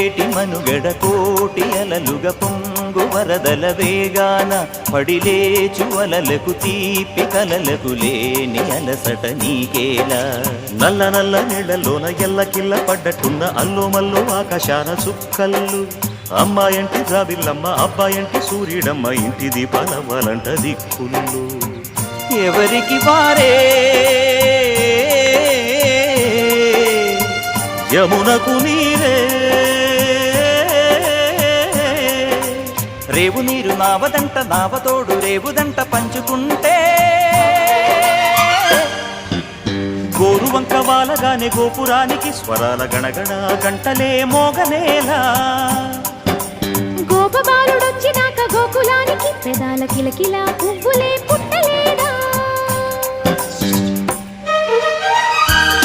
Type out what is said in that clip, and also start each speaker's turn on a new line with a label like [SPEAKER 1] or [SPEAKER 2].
[SPEAKER 1] సాగేటి మనుగడ కోటి అలలుగ పొంగు వరదల వేగాన పడిలేచు అలలకు తీపి కలలకు లేని అలసట నీకేలా నల్ల నల్ల నీళ్లలోన ఎల్లకిల్ల పడ్డట్టున్న అల్లు మల్లు ఆకాశాన చుక్కల్లు అమ్మాయంటి జాబిల్లమ్మ అబ్బాయంటి సూర్యుడమ్మ ఇంటి దీపాలవ్వాలంట దిక్కులు ఎవరికి వారే యమునకు నీరే రేవు నీరు నావదంట నావతోడు రేవుదంట పంచుకుంటే గోరువంక వాలగానే గోపురానికి స్వరాల గణగణ గంటలే మోగనేలా
[SPEAKER 2] గోపబాలుడొచ్చినాక గోకులానికి పెదాల కిలకిలా పువ్వులే